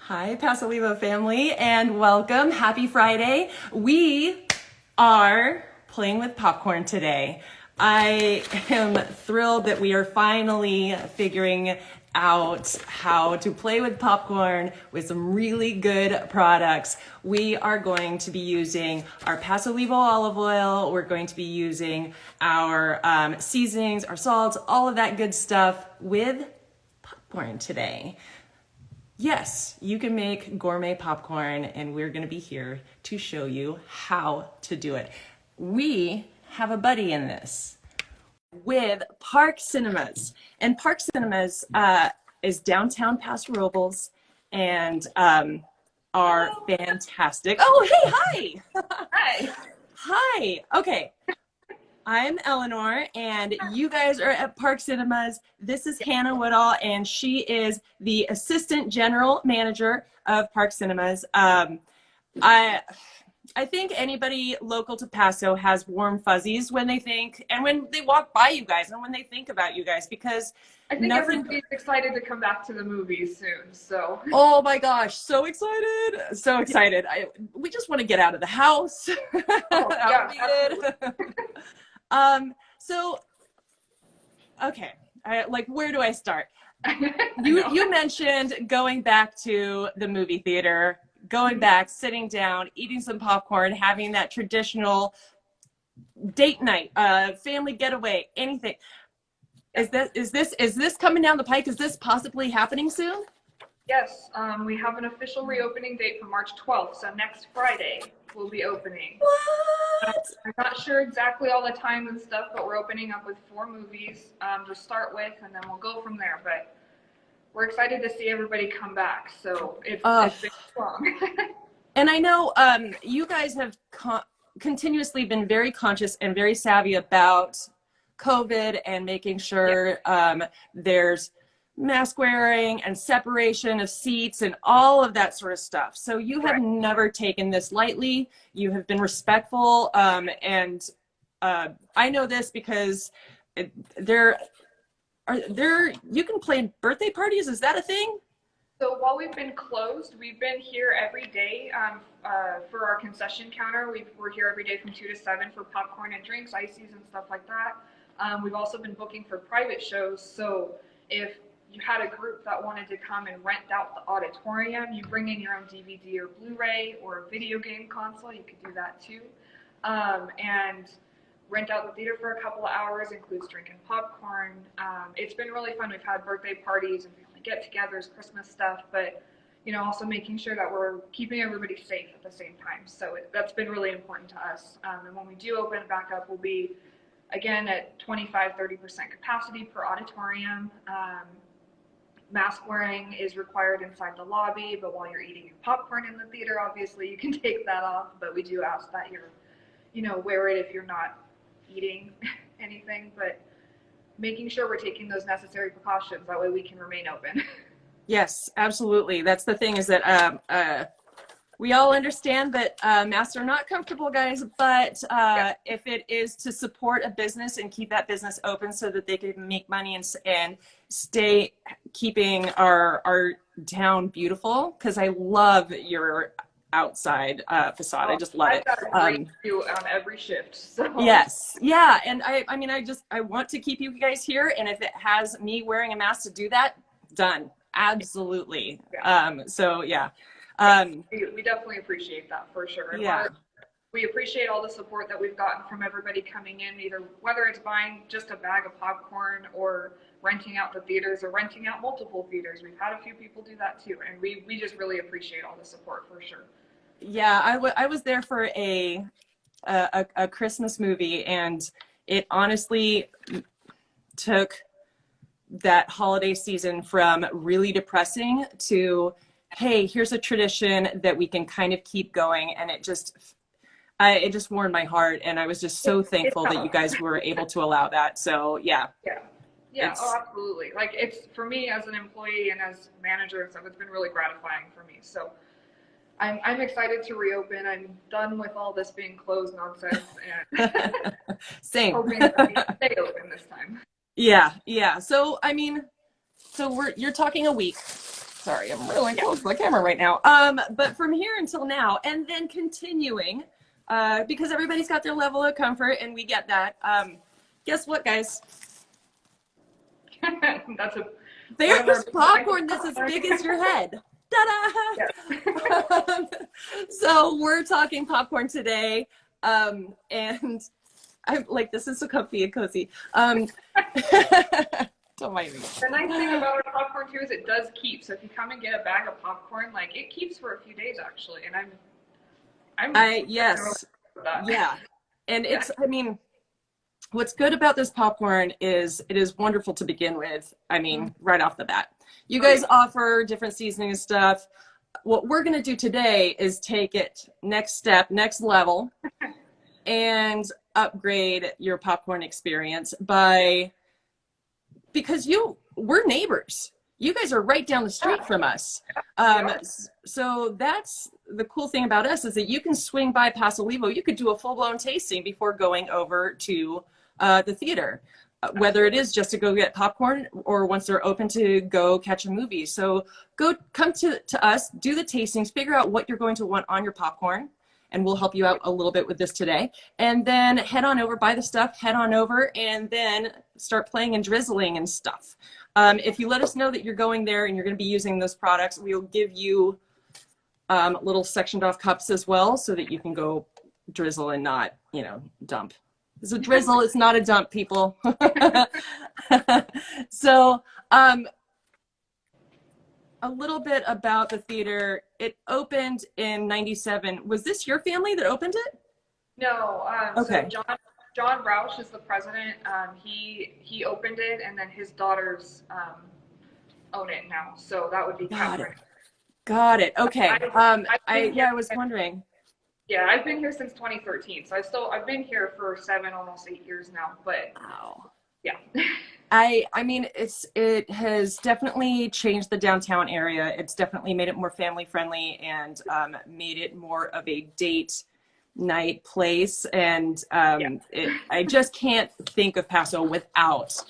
Hi, Pasolivo family, and welcome. Happy Friday. We are playing with popcorn today. I am thrilled that we are finally figuring out how to play with popcorn with some really good products. We are going to be using our Pasolivo Olive Oil. We're going to be using our seasonings, our salts, all of that good stuff with popcorn today. Yes, you can make gourmet popcorn, and we're going to be here to show you how to do it. We have a buddy in this with Park Cinemas, and Park Cinemas is downtown Paso Robles, and are fantastic. Oh, hey, hi. Hi. Hi. Okay. I'm Eleanor, and you guys are at Park Cinemas. This is Hannah Woodall, and she is the Assistant General Manager of Park Cinemas. I think anybody local to Paso has warm fuzzies when they think, and when they walk by you guys, and when they think about you guys, because I think everybody's excited to come back to the movies soon, so. Oh my gosh, so excited. So excited. We just want to get out of the house. Oh, yeah, So, okay, where do I start? You mentioned going back to the movie theater, going back, sitting down, eating some popcorn, having that traditional date night, family getaway, anything. Is this coming down the pike? Is this possibly happening soon? Yes, we have an official reopening date for March 12th, so next Friday we'll be opening. What? I'm not sure exactly all the time and stuff, but we're opening up with 4 movies to start with, and then we'll go from there. But we're excited to see everybody come back, so it's been long. And I know you guys have continuously been very conscious and very savvy about COVID and making sure there's mask wearing and separation of seats and all of that sort of stuff. So you have never taken this lightly. You have been respectful. And I know this because you can plan birthday parties. Is that a thing? So while we've been closed, we've been here every day for our concession counter. We're here every day from 2 to 7 for popcorn and drinks, ices and stuff like that. We've also been booking for private shows. So if you had a group that wanted to come and rent out the auditorium, you bring in your own DVD or Blu-ray or a video game console, you could do that too. And rent out the theater for a couple of hours, includes drinking popcorn. It's been really fun. We've had birthday parties and family get-togethers, Christmas stuff, but also making sure that we're keeping everybody safe at the same time. So that's been really important to us. And when we do open back up, we'll be, again, at 25-30% capacity per auditorium. Mask wearing is required inside the lobby, but while you're eating your popcorn in the theater, obviously you can take that off, but we do ask that wear it if you're not eating anything, but making sure we're taking those necessary precautions, that way we can remain open. Yes, absolutely. That's the thing, is that we all understand that masks are not comfortable, guys, but if it is to support a business and keep that business open so that they can make money and stay keeping our town beautiful, because I love your outside facade. I just love it. I've got a great view on every shift. So. Yes. Yeah. And I want to keep you guys here. And if it has me wearing a mask to do that, done. Absolutely. Yeah. So yeah. We definitely appreciate that for sure. And yeah. We appreciate all the support that we've gotten from everybody coming in, whether it's buying just a bag of popcorn or renting out the theaters or renting out multiple theaters. We've had a few people do that too, and we just really appreciate all the support for sure. Yeah, I was there for a Christmas movie, and it honestly took that holiday season from really depressing to, hey, here's a tradition that we can kind of keep going. And it just warmed my heart. And I was just so thankful that you guys were able to allow that. So yeah. Yeah, absolutely. Like, it's, for me as an employee and as manager and stuff, it's been really gratifying for me. So I'm excited to reopen. I'm done with all this being closed nonsense, and same. hoping that we stay open this time. Yeah. So you're talking a week. Sorry, I'm really close to the camera right now. But from here until now, and then continuing, because everybody's got their level of comfort, and we get that. Guess what, guys? There's popcorn that's as big as your head. Ta-da! Yeah. So we're talking popcorn today, and I'm like, this is so comfy and cozy. Don't mind me. The nice thing about our popcorn too is it does keep. So if you come and get a bag of popcorn, like it keeps for a few days actually, and yes, yeah, and it's, I mean, what's good about this popcorn is it is wonderful to begin with. I mean, right off the bat, you guys offer different seasoning and stuff. What we're gonna do today is take it next step, next level, and upgrade your popcorn experience because we're neighbors. You guys are right down the street from us. So that's the cool thing about us, is that you can swing by Pasolivo. You could do a full-blown tasting before going over to the theater, whether it is just to go get popcorn or once they're open to go catch a movie. So come to us, do the tastings, figure out what you're going to want on your popcorn, and we'll help you out a little bit with this today. And then head on over, buy the stuff, head on over, and then start playing and drizzling and stuff. If you let us know that you're going there and you're going to be using those products, we'll give you little sectioned off cups as well, so that you can go drizzle and not, dump. It's a drizzle, it's not a dump, people. So a little bit about the theater. It opened in '97. Was this your family that opened it? No. Okay. So John Roush is the president. He opened it, and then his daughters own it now. So that would be Catherine. Got it. Okay. I was wondering. Yeah, I've been here since 2013. So I've been here for 7, almost 8 years now. But wow. Yeah. I mean, it has definitely changed the downtown area. It's definitely made it more family friendly and made it more of a date night place. And I just can't think of Paso without,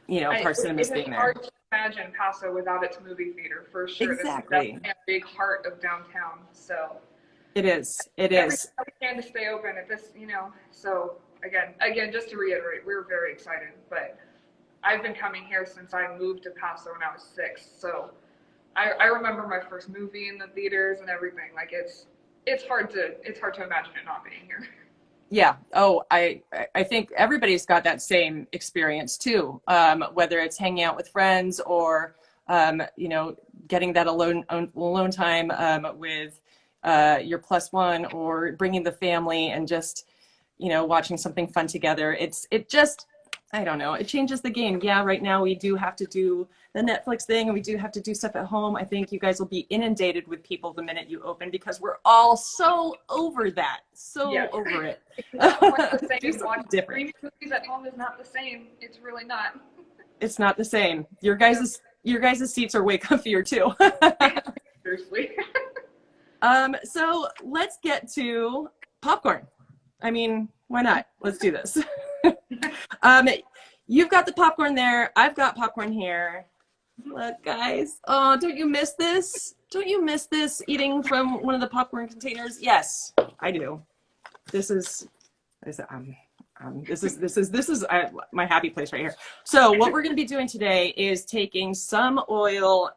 Parsinemus being there. It's hard to imagine Paso without its movie theater, for sure. Exactly. It's a big heart of downtown. So it is. It every is. time we can to stay open at this, So again, just to reiterate, we're very excited. But I've been coming here since I moved to Paso when I was 6. So I remember my first movie in the theaters and everything. Like it's hard to imagine it not being here. Yeah. Oh, I think everybody's got that same experience too. Whether it's hanging out with friends or getting that alone time with your plus one, or bringing the family and just watching something fun together. It just, I don't know, it changes the game. Yeah, right now we do have to do the Netflix thing, and we do have to do stuff at home. I think you guys will be inundated with people the minute you open, because we're all so over that. Over it. Watching streaming movies at home is not the same. It's really not. It's not the same. Your guys' seats are way comfier too. Seriously. So let's get to popcorn. I mean, why not? Let's do this. You've got the popcorn there. I've got popcorn here. Look, guys. Oh, don't you miss this? Don't you miss this, eating from one of the popcorn containers? Yes, I do. This is my happy place right here. So what we're going to be doing today is taking some oil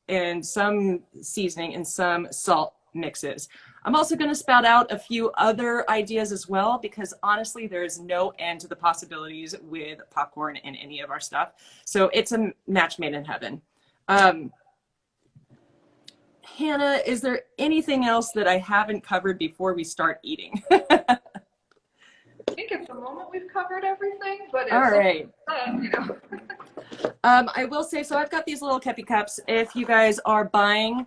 and some seasoning and some salt mixes. I'm also going to spout out a few other ideas as well, because honestly, there's no end to the possibilities with popcorn in any of our stuff. So it's a match made in heaven. Hannah, is there anything else that I haven't covered before we start eating? I think at the moment we've covered everything, but all right. Fun, I will say, so I've got these little kepi cups. If you guys are buying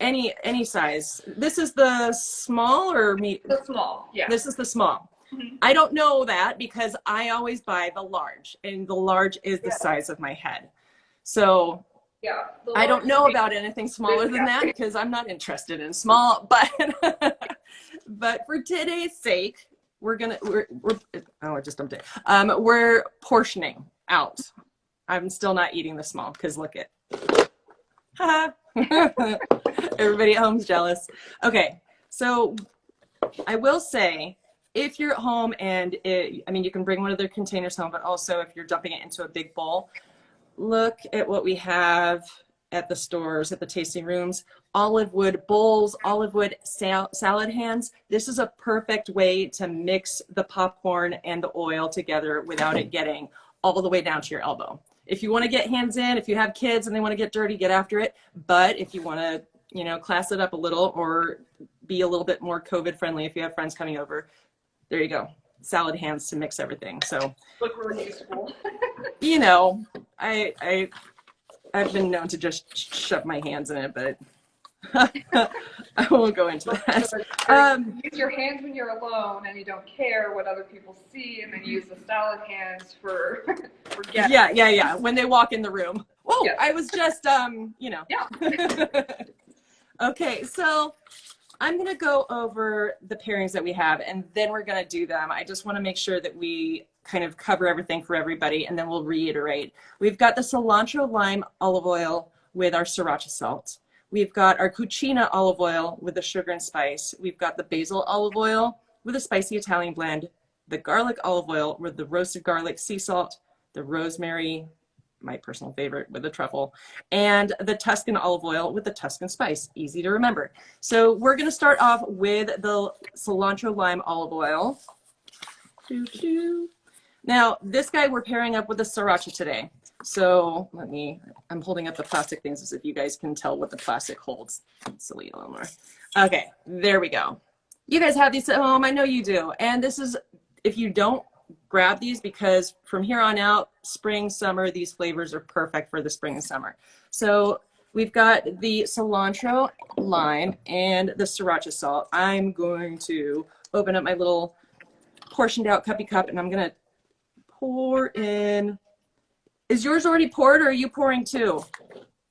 any size, this is the small or The small, yeah. This is the small. Mm-hmm. I don't know that because I always buy the large, and the large is the size of my head. So yeah, I don't know about anything smaller than that, because I'm not interested in small. But for today's sake, we're I just dumped it. We're portioning out. I'm still not eating the small, because look at Haha. Everybody at home's jealous. Okay, so I will say, if you're at home and I mean, you can bring one of their containers home, but also if you're dumping it into a big bowl, look at what we have at the stores, at the tasting rooms. Olive wood bowls, olive wood salad hands. This is a perfect way to mix the popcorn and the oil together without it getting all the way down to your elbow. If you want to get hands in, if you have kids and they want to get dirty, get after it. But if you want to, you know, class it up a little or be a little bit more COVID friendly if you have friends coming over, there you go. Salad hands to mix everything. So look really useful. You know, I've been known to just shove my hands in it, but I won't go into that. Use your hands when you're alone and you don't care what other people see, and then use the salad hands for guests. Yeah. When they walk in the room. Whoa, Yes. I was just, you know. Yeah. Okay, so I'm going to go over the pairings that we have, and then we're going to do them. I just want to make sure that we kind of cover everything for everybody, and then we'll reiterate. We've got the cilantro lime olive oil with our sriracha salt. We've got our cucina olive oil with the sugar and spice. We've got the basil olive oil with a spicy Italian blend, the garlic olive oil with the roasted garlic sea salt, the rosemary, my personal favorite, with the truffle, and the Tuscan olive oil with the Tuscan spice. Easy to remember. So we're going to start off with the cilantro lime olive oil. Now, this guy we're pairing up with the sriracha today. So I'm holding up the plastic things as if you guys can tell what the plastic holds. Silly Eleanor. Okay, there we go. You guys have these at home. I know you do. And this is, if you don't, grab these, because from here on out, spring, summer, these flavors are perfect for the spring and summer. So we've got the cilantro lime and the sriracha salt. I'm going to open up my little portioned out cuppy cup, and I'm going to pour in. Is yours already poured, or are you pouring too?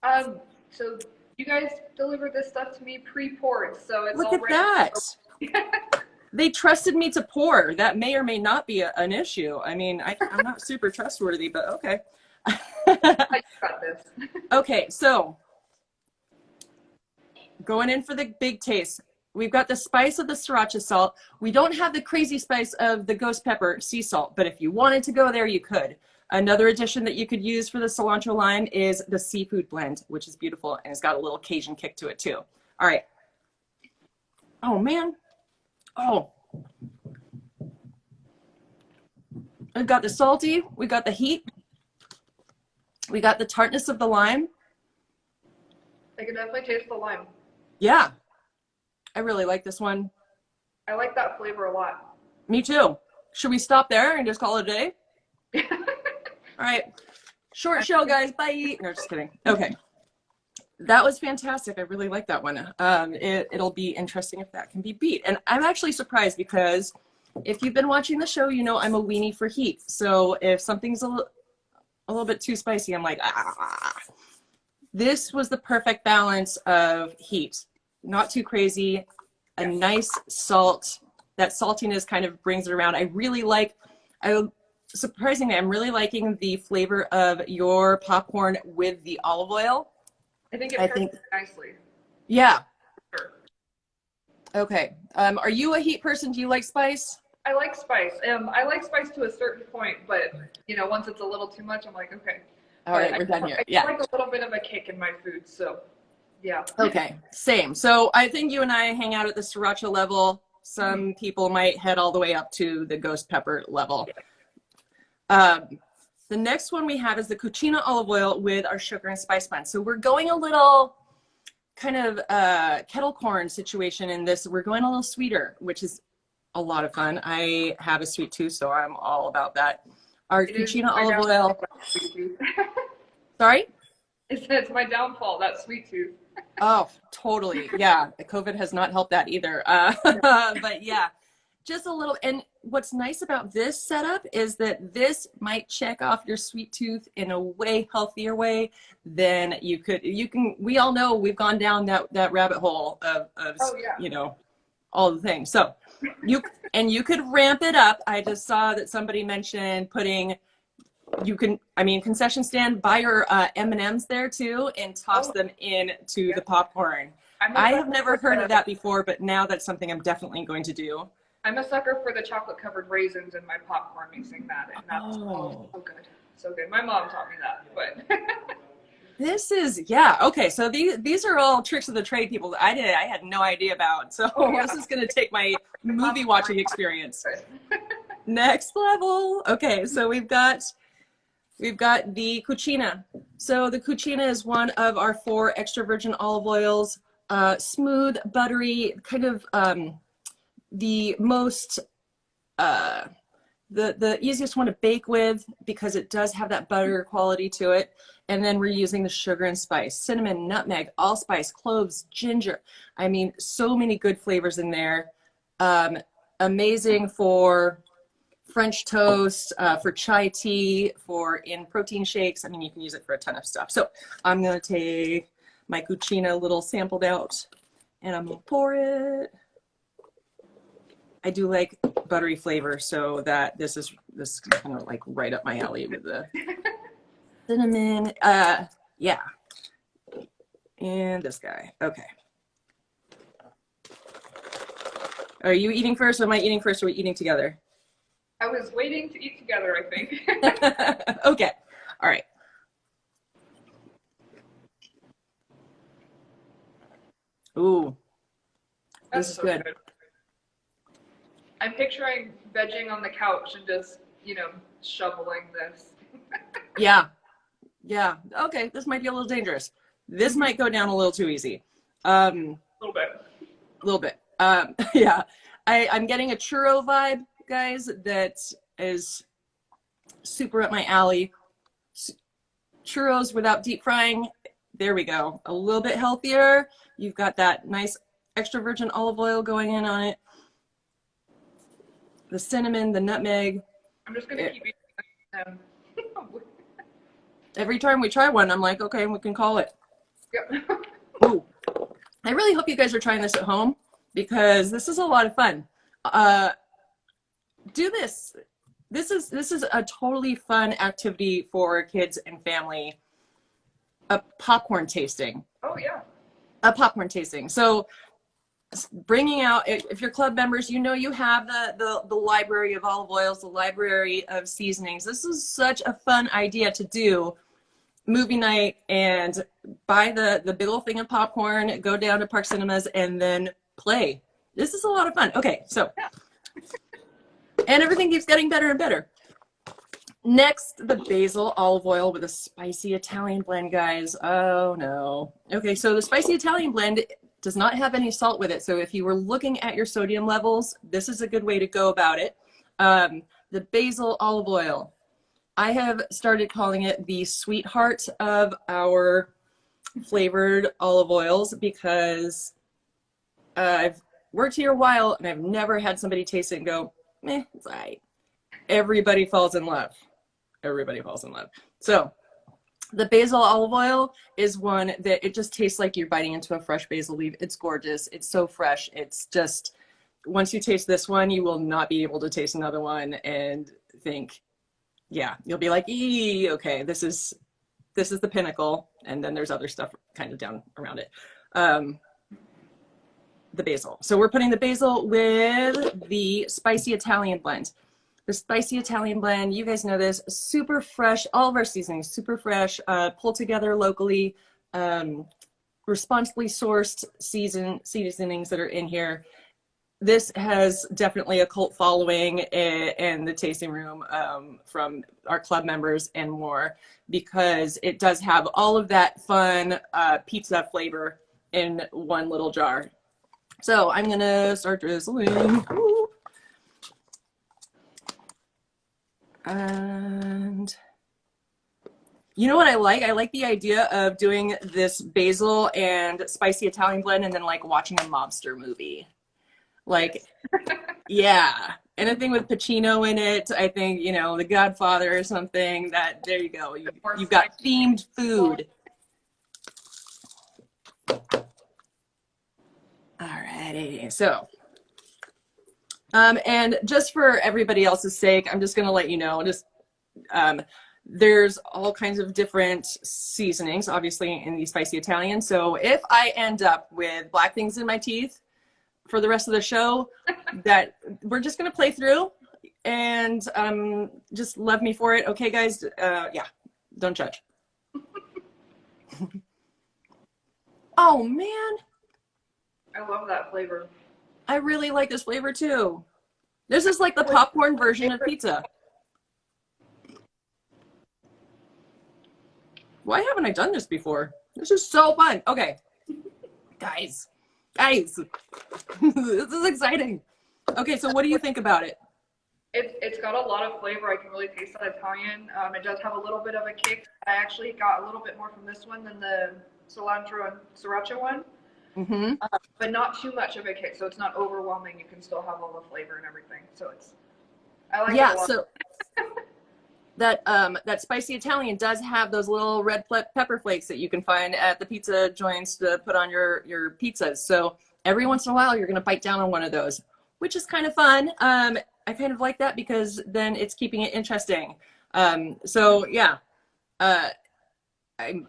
So you guys delivered this stuff to me pre-poured, so it's Look all at ready. that. They trusted me to pour. That may or may not be an issue. I mean, I'm not super trustworthy, but okay. I got this. Okay, so going in for the big taste. We've got the spice of the sriracha salt. We don't have the crazy spice of the ghost pepper sea salt, but if you wanted to go there, you could. Another addition that you could use for the cilantro lime is the seafood blend, which is beautiful, and it's got a little Cajun kick to it too. All right. Oh, man. Oh. We've got the salty, we got the heat, we got the tartness of the lime. I can definitely taste the lime. Yeah. I really like this one. I like that flavor a lot. Me too. Should we stop there and just call it a day? All right. Short show, guys. Bye. No, just kidding. Okay. That was fantastic. I really like that one. It'll be interesting if that can be beat. And I'm actually surprised, because if you've been watching the show, you know I'm a weenie for heat. So if something's a little bit too spicy, I'm like, ah. This was the perfect balance of heat. Not too crazy, a nice salt. That saltiness kind of brings it around. Surprisingly, I'm really liking the flavor of your popcorn with the olive oil. I think it pairs nicely. Yeah. Sure. Okay. Are you a heat person? Do you like spice? I like spice. I like spice to a certain point, but you know, once it's a little too much, I'm like, okay. All right, we're done here. Yeah. I like a little bit of a kick in my food, so yeah. Okay, same. So I think you and I hang out at the sriracha level. Some people might head all the way up to the ghost pepper level. The next one we have is the cucina olive oil with our sugar and spice blend. So we're going a little kind of kettle corn situation in this. We're going a little sweeter, which is a lot of fun. I have a sweet tooth, so I'm all about that. Our cucina olive oil. Sorry? It's my downfall, that sweet tooth. Oh, totally. Yeah, COVID has not helped that either. But yeah, just a little. And what's nice about this setup is that this might check off your sweet tooth in a way healthier way than you can. We all know we've gone down that rabbit hole of you know, all the things. So you could ramp it up. I just saw that somebody mentioned putting you can, I mean, concession stand, buy your M&Ms there too and toss Oh, them into yeah. the popcorn. I'm a I sucker have never for heard the, of that before, but now that's something I'm definitely going to do. I'm a sucker for the chocolate covered raisins in my popcorn, mixing that, and that's Oh, so good. So good. My mom taught me that, but this is, yeah. Okay. So these are all tricks of the trade, people that I had no idea about. So oh yeah, this is going to take my my mom's movie watching very experience good. next level. Okay. So we've got the Cucina. So the Cucina is one of our 4 extra virgin olive oils, smooth, buttery, kind of the most the easiest one to bake with because it does have that butter quality to it. And then we're using the sugar and spice, cinnamon, nutmeg, allspice, cloves, ginger. I mean, so many good flavors in there. Amazing for French toast, for chai tea, for in protein shakes. I mean, you can use it for a ton of stuff. So I'm going to take my Cucina a little sampled out and I'm going to pour it. I do like buttery flavor, so that this is kind of like right up my alley with the cinnamon. Yeah. And this guy. Okay. Are you eating first? Or am I eating first? Or are we eating together? I was waiting to eat together, I think. Okay. All right. Ooh, this is so good. I'm picturing vegging on the couch and just, shoveling this. Yeah. Yeah. Okay. This might be a little dangerous. This might go down a little too easy. A little bit. A little bit. Yeah. I'm getting a churro vibe, guys, that is super up my alley. Churros without deep frying. There we go. A little bit healthier. You've got that nice extra virgin olive oil going in on it. The cinnamon, the nutmeg. I'm just going to keep eating them. Every time we try one, I'm like, okay, we can call it. Yep. Ooh. I really hope you guys are trying this at home because this is a lot of fun. Do this. This is a totally fun activity for kids and family. A popcorn tasting. Oh, yeah. A popcorn tasting. So bringing out, if you're club members, you have the library of olive oils, the library of seasonings. This is such a fun idea to do. Movie night and buy the big old thing of popcorn, go down to Park Cinemas and then play. This is a lot of fun. Okay, so, and everything keeps getting better and better. Next, the basil olive oil with a spicy Italian blend, guys. Oh no. Okay, so the spicy Italian blend does not have any salt with it. So if you were looking at your sodium levels, this is a good way to go about it. The basil olive oil. I have started calling it the sweetheart of our flavored olive oils because I've worked here a while and I've never had somebody taste it and go, meh, it's all right. Everybody falls in love. Everybody falls in love. So the basil olive oil is one that it just tastes like you're biting into a fresh basil leaf. It's gorgeous. It's so fresh. It's just, once you taste this one, you will not be able to taste another one and think, yeah, you'll be like, ee, okay, this is the pinnacle. And then there's other stuff kind of down around it. The basil. So we're putting the basil with the spicy Italian blend. The spicy Italian blend, you guys know this, super fresh, all of our seasonings, super fresh, pulled together locally, responsibly sourced seasonings that are in here. This has definitely a cult following in the tasting room from our club members and more because it does have all of that fun pizza flavor in one little jar. So I'm gonna start drizzling. Ooh. And you know what I like? I like the idea of doing this basil and spicy Italian blend and then like watching a mobster movie. Like, yeah, anything with Pacino in it. I think, The Godfather or something. That there you go. You've got themed food. Alrighty, so, and just for everybody else's sake, I'm just gonna let you know, there's all kinds of different seasonings, obviously, in the spicy Italian. So if I end up with black things in my teeth for the rest of the show, that we're just going to play through and just love me for it. Okay, guys? Yeah, don't judge. Oh, man. I love that flavor. I really like this flavor, too. This is like the popcorn version of pizza. Why haven't I done this before? This is so fun. Okay, guys, this is exciting. Okay, so what do you think about it? It's got a lot of flavor. I can really taste that Italian. It does have a little bit of a kick. I actually got a little bit more from this one than the cilantro and sriracha one, but not too much of a kick. So it's not overwhelming. You can still have all the flavor and everything. So I like it a lot. So that spicy Italian does have those little red pepper flakes that you can find at the pizza joints to put on your pizzas. So every once in a while, you're going to bite down on one of those, which is kind of fun. I kind of like that because then it's keeping it interesting. So yeah, I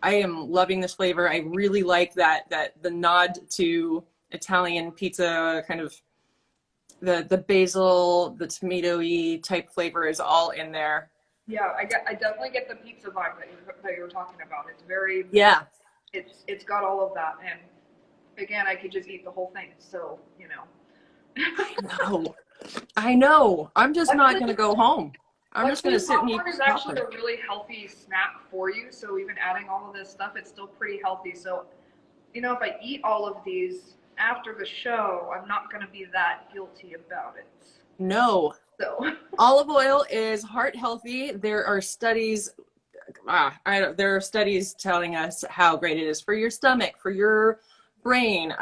am loving this flavor. I really like that the nod to Italian pizza, kind of the basil, the tomato-y type flavor is all in there. Yeah, I definitely get the pizza vibe that you were talking about. It's very, it's got all of that, and again, I could just eat the whole thing. So I know. I'm just not going to go home. I'm just going to sit and eat. Popcorn is actually a really healthy snack for you. So even adding all of this stuff, it's still pretty healthy. So, if I eat all of these after the show, I'm not going to be that guilty about it. No. So olive oil is heart healthy. There are studies. There are studies telling us how great it is for your stomach, for your brain,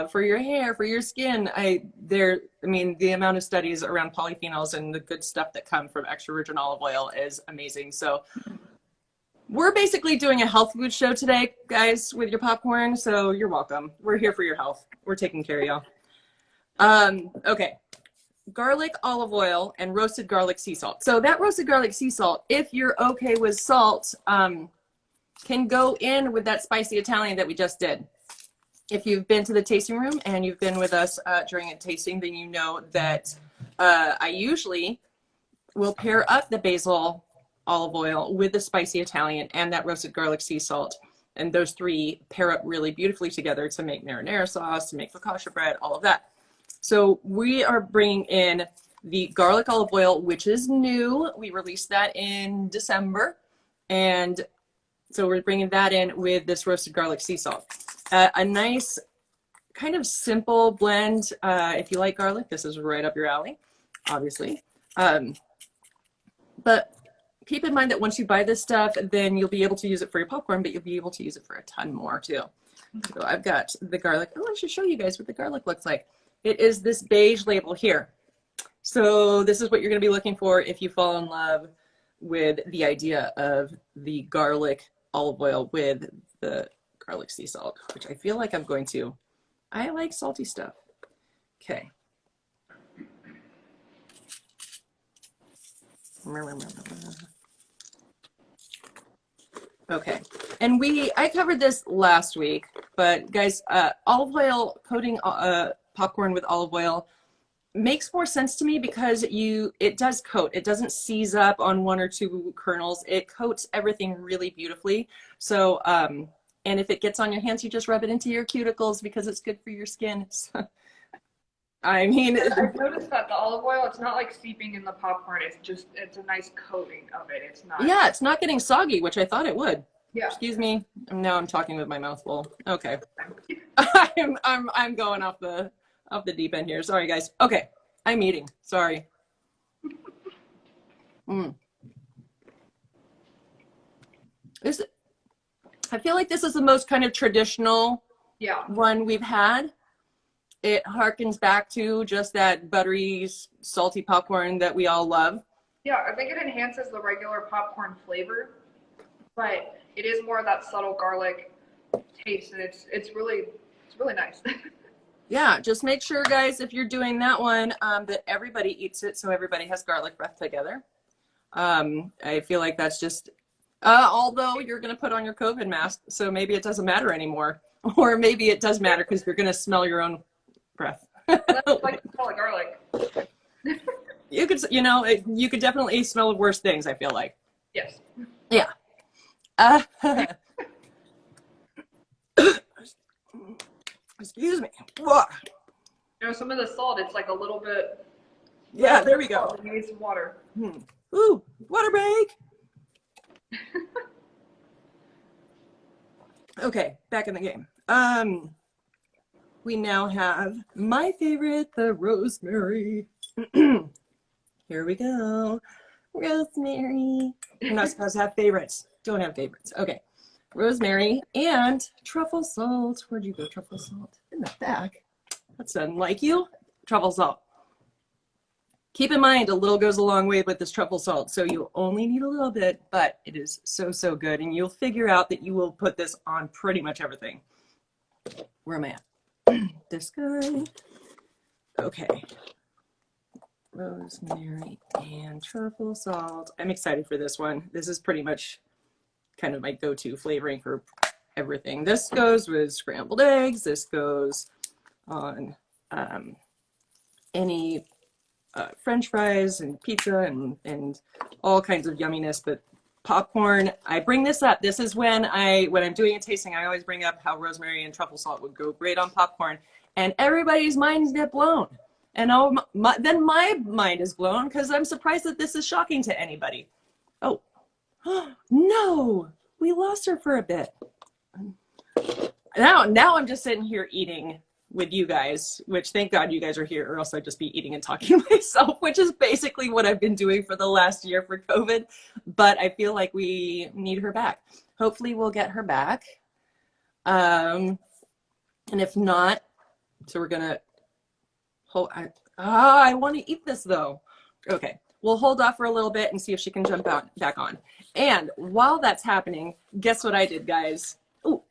for your hair, for your skin. The amount of studies around polyphenols and the good stuff that come from extra virgin olive oil is amazing. So we're basically doing a health food show today, guys, with your popcorn. So you're welcome. We're here for your health. We're taking care of y'all. Okay. Garlic, olive oil, and roasted garlic sea salt. So that roasted garlic sea salt, if you're okay with salt, can go in with that spicy Italian that we just did. If you've been to the tasting room and you've been with us during a tasting, then you know that I usually will pair up the basil olive oil with the spicy Italian and that roasted garlic sea salt. And those three pair up really beautifully together to make marinara sauce, to make focaccia bread, all of that. So we are bringing in the garlic olive oil, which is new. We released that in December. And so we're bringing that in with this roasted garlic sea salt. A nice kind of simple blend. If you like garlic, this is right up your alley, obviously. But keep in mind that once you buy this stuff, then you'll be able to use it for your popcorn, but you'll be able to use it for a ton more too. So I've got the garlic. Oh, I should show you guys what the garlic looks like. It is this beige label here. So this is what you're going to be looking for if you fall in love with the idea of the garlic olive oil with the garlic sea salt, which I feel like I'm going to. I like salty stuff. Okay. Okay. And I covered this last week, but guys, olive oil coating popcorn with olive oil makes more sense to me because it does coat. It doesn't seize up on one or two kernels. It coats everything really beautifully. So, and if it gets on your hands, you just rub it into your cuticles because it's good for your skin. I mean, I've noticed that the olive oil, it's not like seeping in the popcorn. It's a nice coating of it. It's not. Yeah, it's not getting soggy, which I thought it would. Yeah. Excuse me. Now I'm talking with my mouth full. Okay. I'm going off the deep end here. Sorry, guys. Okay. I'm eating. Sorry. I feel like this is the most kind of traditional one we've had. It harkens back to just that buttery, salty popcorn that we all love. Yeah, I think it enhances the regular popcorn flavor, but it is more of that subtle garlic taste, and it's really nice. Yeah, just make sure, guys, if you're doing that one, that everybody eats it so everybody has garlic breath together. I feel like that's just Although you're going to put on your COVID mask, so maybe it doesn't matter anymore. Or maybe it does matter because you're going to smell your own breath. That's like smell of garlic. You could, you know, you could definitely smell worse things, I feel like. Yes. Yeah. Excuse me. Whoa. You know, some of the salt, it's like a little bit. Yeah, there we go. You need some water. Ooh, water break. Okay, back in the game. We now have my favorite, the rosemary. Here we go. Rosemary. You're not supposed to have favorites. Don't have favorites. Okay. Rosemary and truffle salt. Where'd you go, truffle salt? In the back. That's unlike you. Truffle salt. Keep in mind, a little goes a long way with this truffle salt, so you only need a little bit, but it is so, so good, and you'll figure out that you will put this on pretty much everything. Where am I at? This guy. Okay. Rosemary and truffle salt. I'm excited for this one. This is pretty much kind of my go-to flavoring for everything. This goes with scrambled eggs. This goes on any French fries and pizza and all kinds of yumminess. But popcorn, I bring this up. This is when I'm doing a tasting, I always bring up how rosemary and truffle salt would go great on popcorn, and everybody's minds get blown. And then my mind is blown because I'm surprised that this is shocking to anybody. Oh, no, we lost her for a bit. Now I'm just sitting here eating with you guys, which thank God you guys are here, or else I'd just be eating and talking myself, which is basically what I've been doing for the last year for COVID. But I feel like we need her back. Hopefully we'll get her back. And if not, so we're gonna hold. I want to eat this though. Okay, we'll hold off for a little bit and see if she can jump back on. And while that's happening, guess what I did, guys? Oh,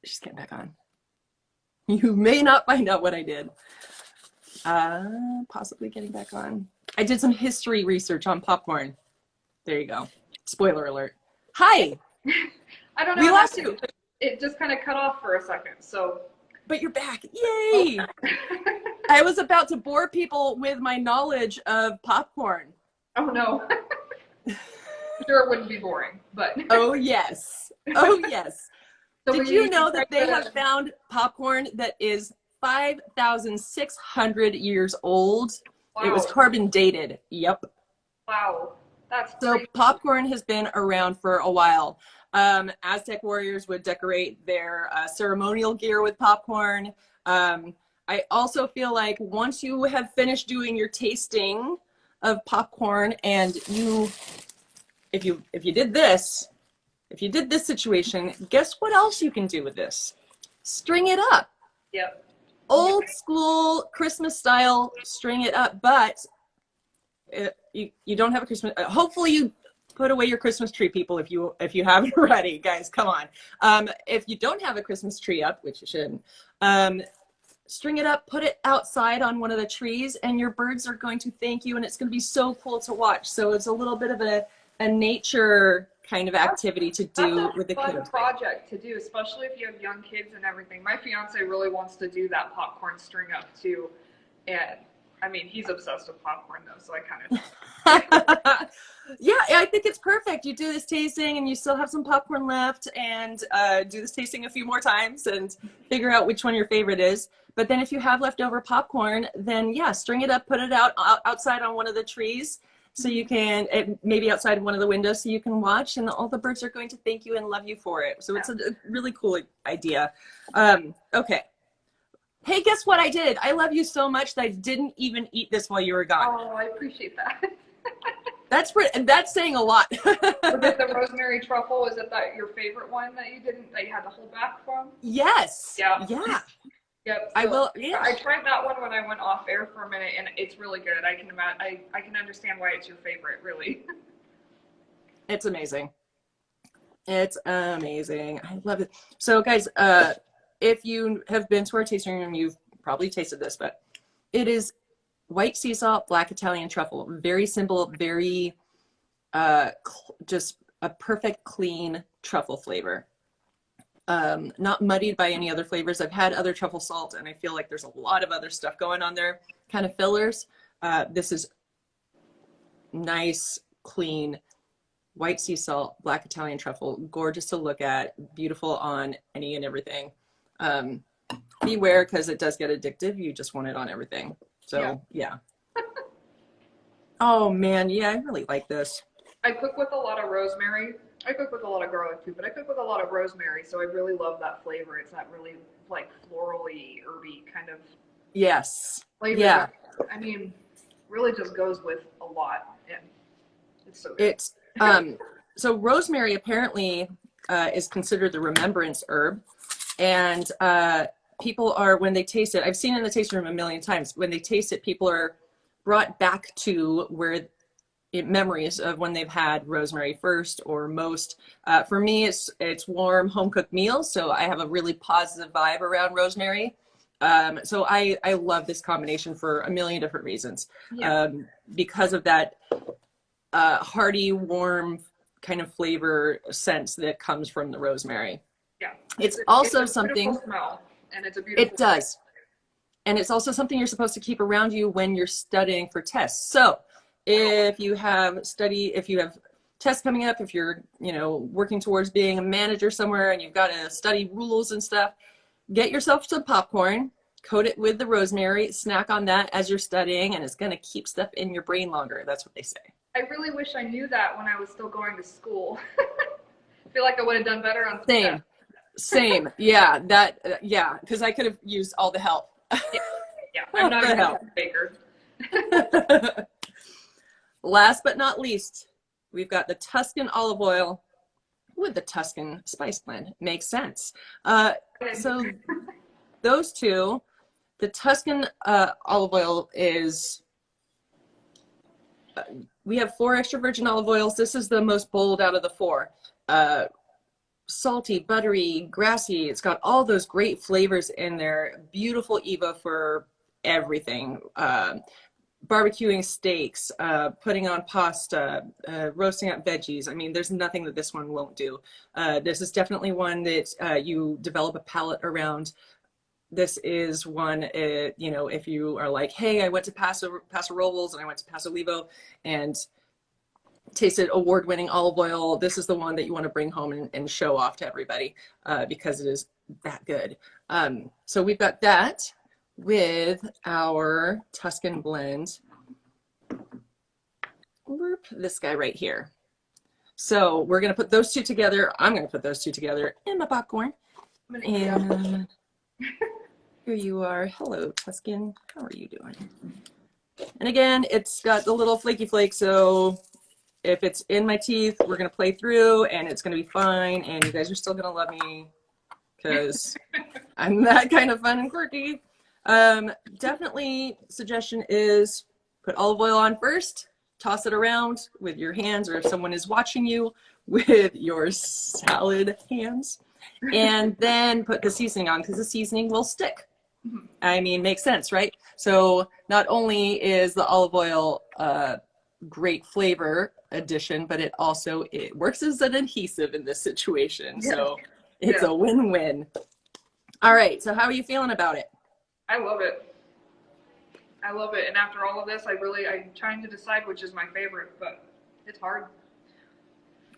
she's getting back on. You may not find out what I did. Possibly getting back on. I did some history research on popcorn. There you go. Spoiler alert. Hi. I don't know. We lost you. It just kind of cut off for a second, so. But you're back. Yay. Oh. I was about to bore people with my knowledge of popcorn. Oh, no. Sure, it wouldn't be boring, but. Oh, yes. Oh, yes. So did you know that they have found popcorn that is 5,600 years old? Wow. It was carbon dated. Yep. Wow. That's so crazy. Popcorn has been around for a while. Aztec warriors would decorate their ceremonial gear with popcorn. I also feel like once you have finished doing your tasting of popcorn and if you did this, if you did this situation, guess what else you can do with this? String it up. Yep. Old school Christmas style, string it up, but you don't have a Christmas. Hopefully you put away your Christmas tree, people, if you haven't already, guys, come on. If you don't have a Christmas tree up, which you shouldn't, string it up, put it outside on one of the trees, and your birds are going to thank you, and it's going to be so cool to watch. So it's a little bit of a nature kind of activity to do with the kids. That's a fun project to do, especially if you have young kids and everything. My fiance really wants to do that popcorn string up too, and I mean, he's obsessed with popcorn though, so I kind of. Yeah, I think it's perfect. You do this tasting and you still have some popcorn left, and do this tasting a few more times and figure out which one your favorite is. But then if you have leftover popcorn, then yeah, string it up, put it outside on one of the trees. So you can, maybe outside one of the windows so you can watch, and all the birds are going to thank you and love you for it. So it's a really cool idea. Okay. Hey, guess what I did? I love you so much that I didn't even eat this while you were gone. Oh, I appreciate that. That's saying a lot. Was it the rosemary truffle? Is it your favorite one that you had to hold back from? Yes. Yeah. Yeah. Yep. So I will. Yeah. I tried that one when I went off air for a minute, and it's really good. I can understand why it's your favorite, really. It's amazing. It's amazing. I love it. So, guys, if you have been to our tasting room, you've probably tasted this, but it is white sea salt, black Italian truffle. Very simple, very just a perfect clean truffle flavor. Not muddied by any other flavors. I've had other truffle salt and I feel like there's a lot of other stuff going on there, kind of fillers. This is nice, clean, white sea salt, black Italian truffle, gorgeous to look at, beautiful on any and everything. Beware, because it does get addictive. You just want it on everything. So yeah. Oh man, yeah, I really like this. I cook with a lot of rosemary. I cook with a lot of garlic too, but I cook with a lot of rosemary, so I really love that flavor. It's that really like florally, herby kind of flavor. Yeah. I mean, really just goes with a lot, and it's so good. It's so rosemary apparently is considered the remembrance herb, and people are, when they taste it, I've seen it in the tasting room a million times. When they taste it, people are brought back to where memories of when they've had rosemary first or most. For me, it's warm home cooked meals, so I have a really positive vibe around rosemary. So I love this combination for a million different reasons. Because of that hearty, warm kind of flavor sense that comes from the rosemary. Yeah, it's also a something. Smell, and it's a beautiful. It does, and it's also something you're supposed to keep around you when you're studying for tests. So if you have tests coming up, if you're, working towards being a manager somewhere and you've got to study rules and stuff, get yourself some popcorn, coat it with the rosemary, snack on that as you're studying, and it's going to keep stuff in your brain longer. That's what they say. I really wish I knew that when I was still going to school. I feel like I would have done better on Same. Yeah, because I could have used all the help. Yeah. I'm not a baker. Last but not least, we've got the Tuscan olive oil with the Tuscan spice blend. Makes sense. So those two, the Tuscan olive oil is, we have 4 extra virgin olive oils. This is the most bold out of the 4. Salty, buttery, grassy. It's got all those great flavors in there. Beautiful Eva for everything. Barbecuing steaks, putting on pasta, roasting up veggies. I mean, there's nothing that this one won't do. This is definitely one that you develop a palate around. This is one, if you are like, hey, I went to Paso Robles and I went to Pasolivo and tasted award-winning olive oil. This is the one that you want to bring home and show off to everybody because it is that good. So we've got that with our Tuscan blend. This guy right here. So we're going to put those two together. I'm going to put those two together in my popcorn. And here you are. Hello, Tuscan. How are you doing? And again, it's got the little flaky flake, so if it's in my teeth, we're going to play through and it's going to be fine. And you guys are still going to love me because I'm that kind of fun and quirky. Definitely suggestion is put olive oil on first, toss it around with your hands, or if someone is watching you with your salad hands, and then put the seasoning on because the seasoning will stick. I mean, makes sense, right? So not only is the olive oil great flavor addition, but it works as an adhesive in this situation. So it's a win-win. All right, so how are you feeling about it? I love it. And after all of this, I'm trying to decide which is my favorite, but it's hard.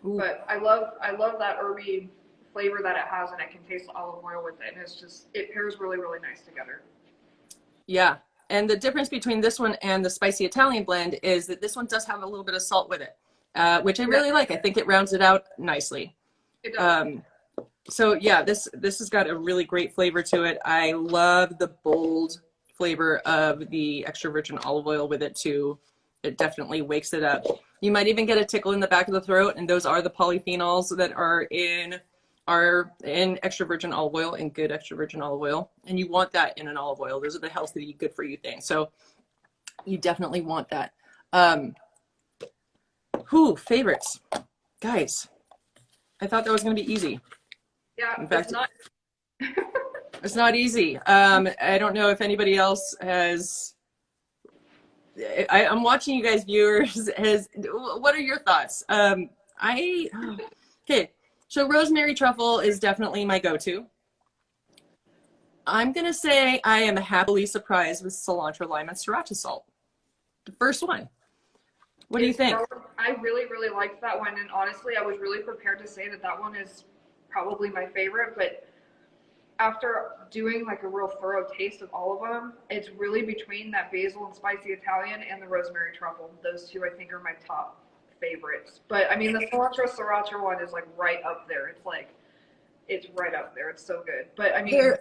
Ooh. But I love that herby flavor that it has, and I can taste the olive oil with it, and it pairs really, really nice together. Yeah. And the difference between this one and the spicy Italian blend is that this one does have a little bit of salt with it, which I really like. I think it rounds it out nicely. It does. So yeah, this has got a really great flavor to it. I love the bold flavor of the extra virgin olive oil with it too. It definitely wakes it up. You might even get a tickle in the back of the throat, and those are the polyphenols that are in extra virgin olive oil and good extra virgin olive oil. And you want that in an olive oil. Those are the healthy, good for you things. So you definitely want that. Favorites. Guys, I thought that was going to be easy. Yeah, in fact, it's not easy. I don't know if anybody else has. I'm watching you guys, viewers. What are your thoughts? Okay, so rosemary truffle is definitely my go-to. I'm gonna say I am happily surprised with cilantro, lime, and sriracha salt. The first one. What do you think? I really, really liked that one, and honestly, I was really prepared to say that that one is probably my favorite, but after doing like a real thorough taste of all of them, it's really between that basil and spicy Italian and the rosemary truffle. Those two I think are my top favorites. But I mean, the cilantro sriracha one is like right up there. It's right up there. It's so good. But I mean,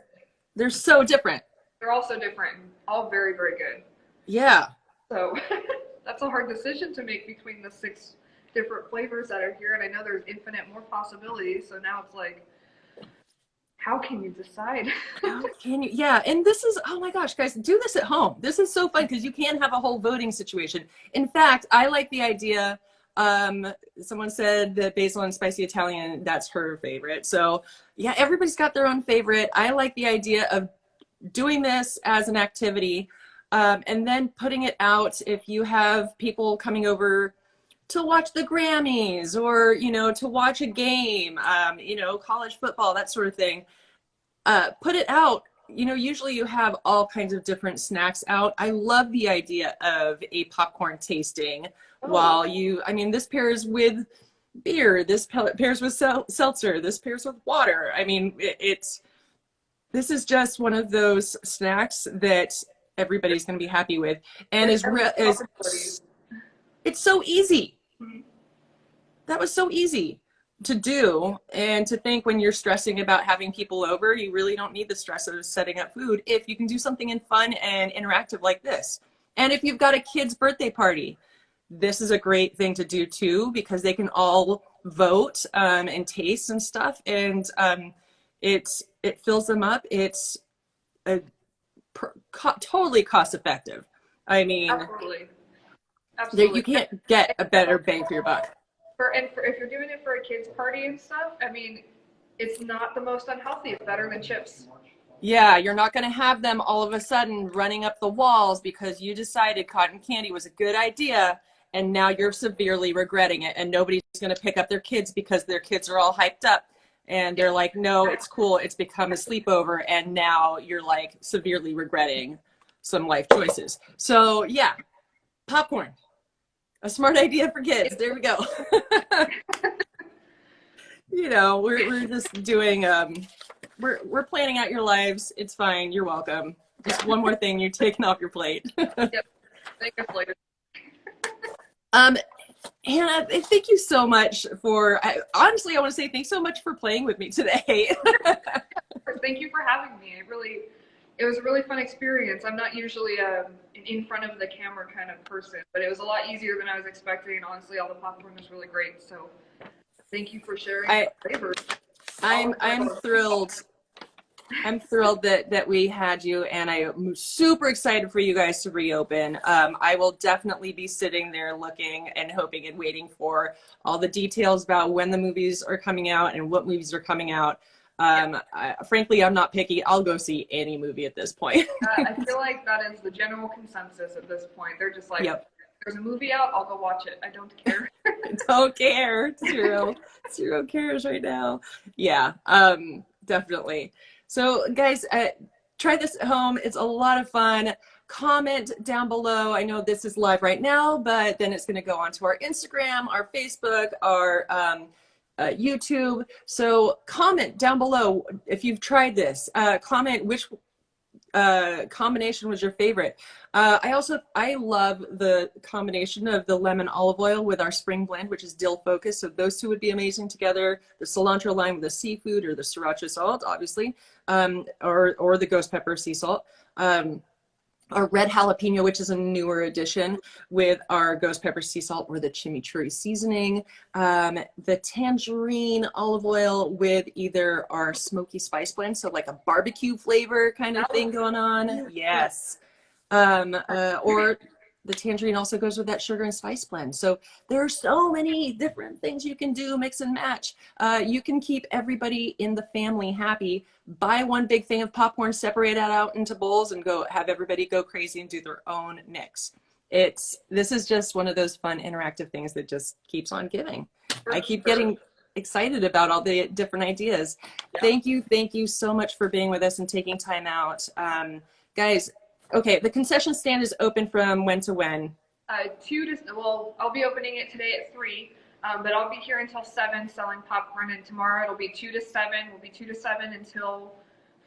they're so different. They're all so different. All very, very good. Yeah. So that's a hard decision to make between the 6 different flavors that are here, and I know there's infinite more possibilities. So now it's like, how can you decide? How can you? Yeah, and this is, oh my gosh, guys, do this at home. This is so fun because you can have a whole voting situation. In fact, I like the idea. Someone said that basil and spicy Italian, that's her favorite. So yeah, everybody's got their own favorite. I like the idea of doing this as an activity, and then putting it out if you have people coming over to watch the Grammys or, you know, to watch a game, you know, college football, that sort of thing. Put it out. You know, usually you have all kinds of different snacks out. I love the idea of a popcorn tasting while you, I mean, this pairs with beer, this pairs with seltzer, this pairs with water. I mean, this is just one of those snacks that everybody's going to be happy with. And it's so easy. That was so easy to do, and to think when you're stressing about having people over, you really don't need the stress of setting up food if you can do something fun and interactive like this. And if you've got a kid's birthday party, this is a great thing to do too, because they can all vote and taste and stuff, and it fills them up. It's totally cost effective. I mean, absolutely. You can't get a better bang for your buck. If you're doing it for a kid's party and stuff, I mean, it's not the most unhealthy. It's better than chips. Yeah, you're not going to have them all of a sudden running up the walls because you decided cotton candy was a good idea, and now you're severely regretting it, and nobody's going to pick up their kids because their kids are all hyped up. And they're like, no, it's cool. It's become a sleepover. And now you're like severely regretting some life choices. So yeah, popcorn, a smart idea for kids. There we go. You know, we're just doing, we're planning out your lives. It's fine. You're welcome. Just one more thing you're taking off your plate. Yep. Thank you later. Hannah, thank you so much for, honestly, I want to say thanks so much for playing with me today. Thank you for having me. It was a really fun experience. I'm not usually an in front of the camera kind of person, but it was a lot easier than I was expecting. And honestly, all the popcorn was really great. So thank you for sharing flavors. I'm thrilled. I'm thrilled that we had you, and I'm super excited for you guys to reopen. I will definitely be sitting there looking and hoping and waiting for all the details about when the movies are coming out and what movies are coming out. Frankly, I'm not picky. I'll go see any movie at this point. I feel like that is the general consensus at this point. They're just like, yep. There's a movie out, I'll go watch it. I don't care. Don't care. Zero cares right now. Yeah, definitely. So guys, try this at home. It's a lot of fun. Comment down below. I know this is live right now, but then it's going to go onto our Instagram, our Facebook, our YouTube. So comment down below if you've tried this. Comment which combination was your favorite. I love the combination of the lemon olive oil with our spring blend, which is dill focused. So those two would be amazing together. The cilantro lime with the seafood, or the sriracha salt, obviously, or the ghost pepper sea salt. Our red jalapeno, which is a newer addition, with our ghost pepper sea salt, or the chimichurri seasoning. The tangerine olive oil with either our smoky spice blend, so like a barbecue flavor kind of thing going on. Yes. Or the tangerine also goes with that sugar and spice blend. So there are so many different things you can do, mix and match. You can keep everybody in the family happy. Buy one big thing of popcorn, separate it out into bowls, and go have everybody go crazy and do their own mix. This is just one of those fun interactive things that just keeps on giving. I keep getting excited about all the different ideas. Yeah. Thank you so much for being with us and taking time out. Guys, okay, the concession stand is open from when to when? Well, I'll be opening it today at 3, but I'll be here until 7 selling popcorn, and tomorrow it'll be 2 to 7. We'll be 2 to 7 until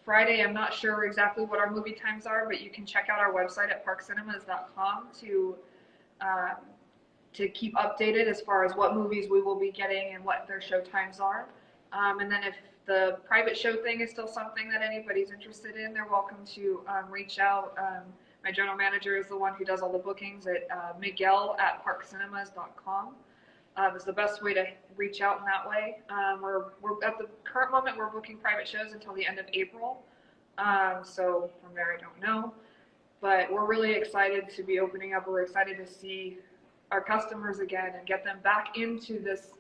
Friday. I'm not sure exactly what our movie times are, but you can check out our website at parkcinemas.com to keep updated as far as what movies we will be getting and what their show times are. And then if the private show thing is still something that anybody's interested in, they're welcome to reach out. My general manager is the one who does all the bookings at miguel@parkcinemas.com. Is the best way to reach out in that way. We're at the current moment, we're booking private shows until the end of April. So from there, I don't know. But we're really excited to be opening up. We're excited to see our customers again and get them back into this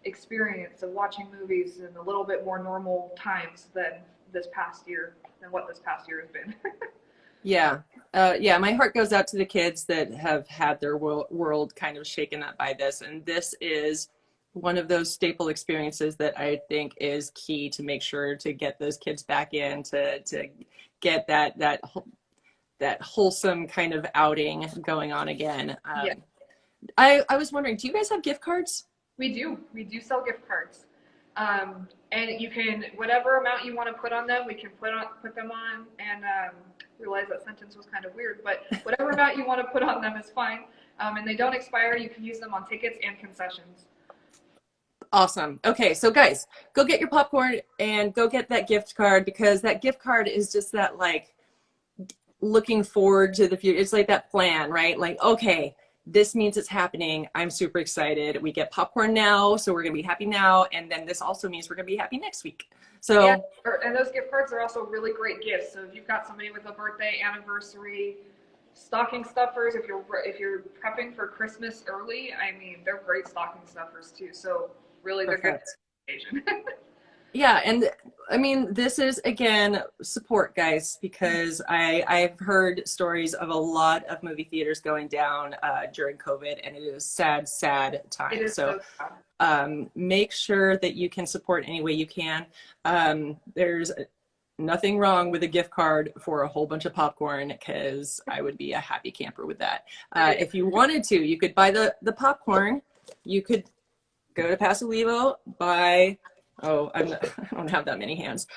experience of watching movies in a little bit more normal times than what this past year has been. Yeah. Yeah, my heart goes out to the kids that have had their world kind of shaken up by this. And this is one of those staple experiences that I think is key to make sure to get those kids back in, to get that wholesome kind of outing going on again. Yeah. I was wondering, do you guys have gift cards? We do sell gift cards. And you can, whatever amount you want to put on them, we can put them on, and realize that sentence was kind of weird, but whatever amount you want to put on them is fine. And they don't expire. You can use them on tickets and concessions. Awesome. Okay, so guys, go get your popcorn and go get that gift card, because that gift card is just that, like, looking forward to the future. It's like that plan, right? Like, okay, this means it's happening. I'm super excited. We get popcorn now, so we're going to be happy now. And then this also means we're going to be happy next week. So, and those gift cards are also really great gifts. So if you've got somebody with a birthday, anniversary, stocking stuffers, if you're prepping for Christmas early, I mean, they're great stocking stuffers too. So really, they're good occasion. Yeah, and I mean, this is, again, support, guys, because I've heard stories of a lot of movie theaters going down during COVID, and it is sad time. It is so sad. Make sure that you can support any way you can. There's nothing wrong with a gift card for a whole bunch of popcorn, because I would be a happy camper with that. If you wanted to, you could buy the popcorn. You could go to Pasolivo, buy... Oh, I don't have that many hands.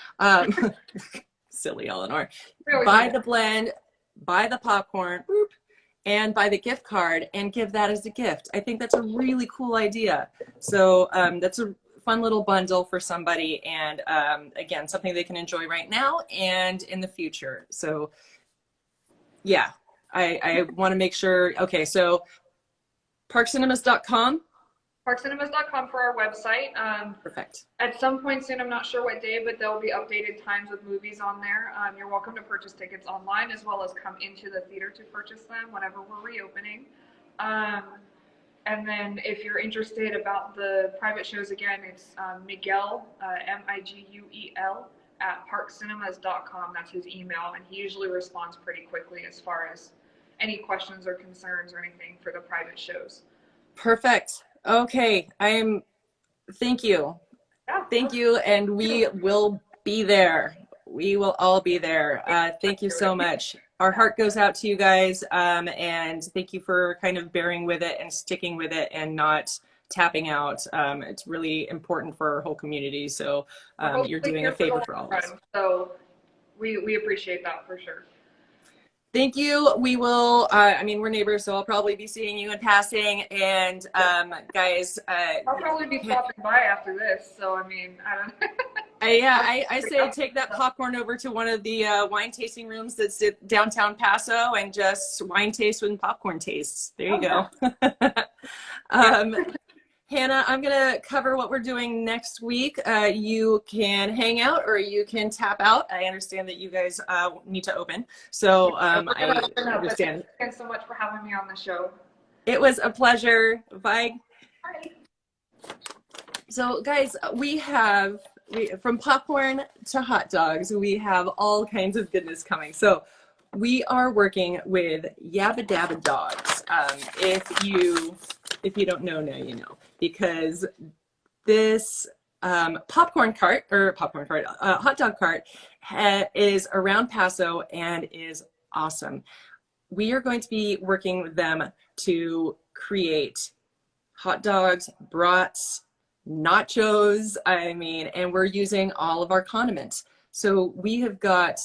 Silly Eleanor. Really buy the blend, buy the popcorn, and buy the gift card and give that as a gift. I think that's a really cool idea. So that's a fun little bundle for somebody, and again, something they can enjoy right now and in the future. So yeah, I want to make sure. Okay, so parkcinemas.com. Parkcinemas.com for our website. Perfect. At some point soon, I'm not sure what day, but there'll be updated times of movies on there. You're welcome to purchase tickets online, as well as come into the theater to purchase them whenever we're reopening. And then if you're interested about the private shows, again, it's Miguel, Miguel, at parkcinemas.com. That's his email, and he usually responds pretty quickly as far as any questions or concerns or anything for the private shows. Perfect. Okay, thank you. Yeah. Thank you, and we will be there. We will all be there. Thank you so much. Our heart goes out to you guys, and thank you for kind of bearing with it and sticking with it and not tapping out. It's really important for our whole community, so you're doing a favor for all of us. So we appreciate that for sure. Thank you. We will, I mean, we're neighbors, so I'll probably be seeing you in passing. And guys, I'll probably be stopping by after this. So, I mean, I don't know. I say take that popcorn over to one of the wine tasting rooms that's at downtown Paso and just wine taste with popcorn tastes. There you go. Hannah, I'm going to cover what we're doing next week. You can hang out or you can tap out. I understand that you guys need to open. So I understand. Thanks so much for having me on the show. It was a pleasure. Bye. Bye. So guys, from popcorn to hot dogs, we have all kinds of goodness coming. So we are working with Yabba Dabba Dogs. If you don't know, now you know, because this hot dog cart is around Paso and is awesome. We are going to be working with them to create hot dogs, brats, nachos, and we're using all of our condiments. So we have got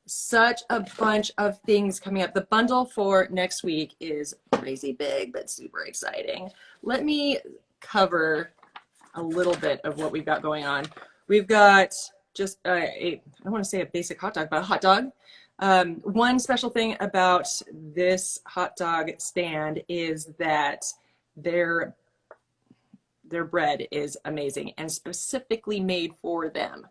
such a bunch of things coming up. The bundle for next week is crazy big, but super exciting. Let me cover a little bit of what we've got going on. We've got just I don't want to say a basic hot dog, but a hot dog. One special thing about this hot dog stand is that their bread is amazing and specifically made for them.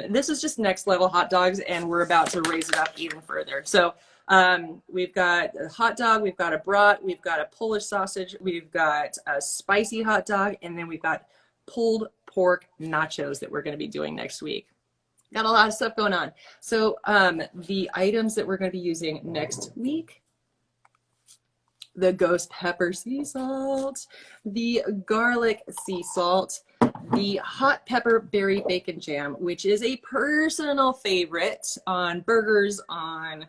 This is just next level hot dogs, and we're about to raise it up even further. So we've got a hot dog, we've got a brat, we've got a Polish sausage, we've got a spicy hot dog, and then we've got pulled pork nachos that we're going to be doing next week. Got a lot of stuff going on. So the items that we're going to be using next week: the ghost pepper sea salt, the garlic sea salt, the hot pepper berry bacon jam, which is a personal favorite on burgers, on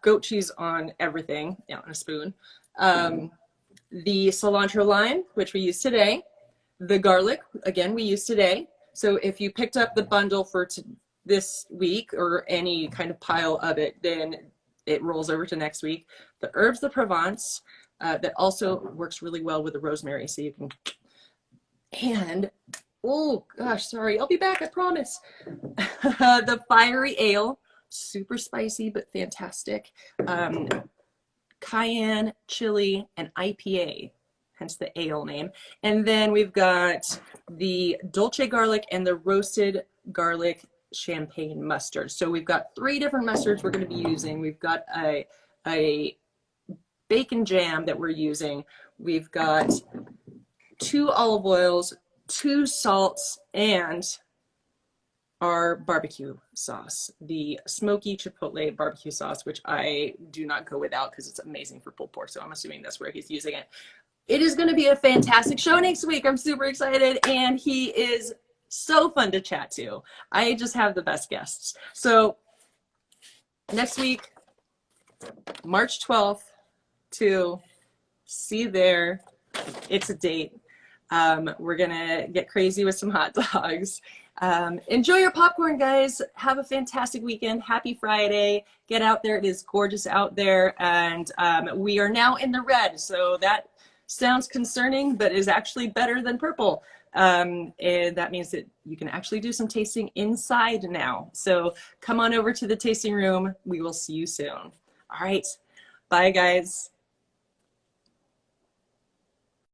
goat cheese, on everything, on a spoon. The cilantro lime, which we use today. The garlic, again, we use today. So if you picked up the bundle for this week or any kind of pile of it, then it rolls over to next week. The herbs de Provence, that also works really well with the rosemary, so you can, and, oh gosh, sorry, I'll be back, I promise. The fiery ale, super spicy but fantastic. Cayenne, chili, and IPA, hence the ale name. And then we've got the dolce garlic and the roasted garlic champagne mustard. So we've got 3 different mustards we're going to be using. We've got a bacon jam that we're using. We've got 2 olive oils, 2 salts, and our barbecue sauce, the smoky chipotle barbecue sauce, which I do not go without because it's amazing for pulled pork. So I'm assuming that's where he's using it. It is going to be a fantastic show next week. I'm super excited, and he is so fun to chat to. I just have the best guests. So next week, March 12th, to see you there. It's a date. We're going to get crazy with some hot dogs. Enjoy your popcorn, guys. Have a fantastic weekend. Happy Friday. Get out there. It is gorgeous out there. And we are now in the red. So that sounds concerning, but is actually better than purple. And that means that you can actually do some tasting inside now. So come on over to the tasting room. We will see you soon. All right. Bye, guys.